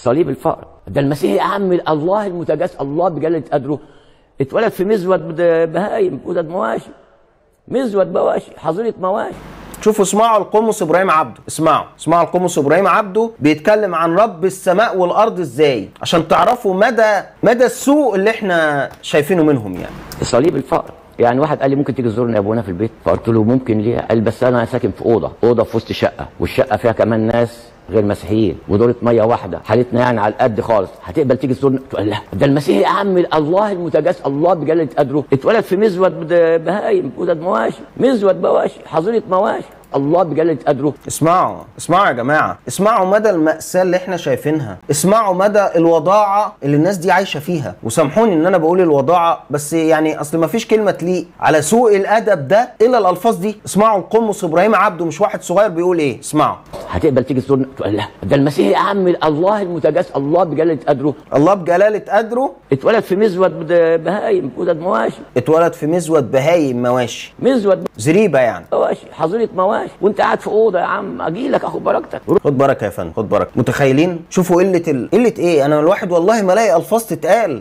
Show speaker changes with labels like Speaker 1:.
Speaker 1: صليب الفقر. ده المسيح يا عم الله المتجسد، الله بجلة قدره اتولد في مزود بهايم، ودد مواشي، مزود بواشي، حظيره مواشي.
Speaker 2: شوفوا اسمعوا القمص ابراهيم عبده، اسمعوا القمص ابراهيم عبده بيتكلم عن رب السماء والارض ازاي، عشان تعرفوا مدى السوء اللي احنا شايفينه منهم. يعني
Speaker 1: صليب الفقر. يعني واحد قال لي ممكن تيجي تزورني يا ابونا في البيت؟ فقلت له ممكن. ليه؟ قال بس انا ساكن في اوضه في وسط شقه، والشقه فيها كمان ناس غير مسيحيين، ودورة ميه واحده، حالتنا يعني على القد خالص، هتقبل تيجي تزورنا؟ تقول لا، ده المسيح يا عم الله المتجسد، الله بجلة قدره اتولد في مزود بهايم، ودد مواشي، مزود بواشي، حظيره مواشي، الله بجلة قدره.
Speaker 2: اسمعوا يا جماعه، اسمعوا مدى المأساة اللي احنا شايفينها، اسمعوا مدى الوضاعه اللي الناس دي عايشه فيها. وسامحوني ان انا بقول الوضاعه، بس يعني اصل ما فيش كلمه تليق على سوء الادب ده الا الالفاظ دي. اسمعوا القمص ابراهيم عبده، مش واحد صغير بيقول ايه، اسمعوا.
Speaker 1: هتقبل تيجي تزورنا؟ تقول لا، ده المسيح يا عم الله المتجسد، الله بجلة قدره،
Speaker 2: الله بجلاله قدره
Speaker 1: اتولد في مزود بهايم، ودد مواشي،
Speaker 2: اتولد في مزود بهايم مواشي،
Speaker 1: مزود
Speaker 2: زريبه يعني
Speaker 1: مواشي، حظيره مواشي، وانت قاعد في اوضه يا عم، اجي لك اخد بركتك.
Speaker 2: خد بركه يا فندم، خد بركه. متخيلين؟ شوفوا قله ايه. انا الواحد والله ما الاقي الفاظ تتقال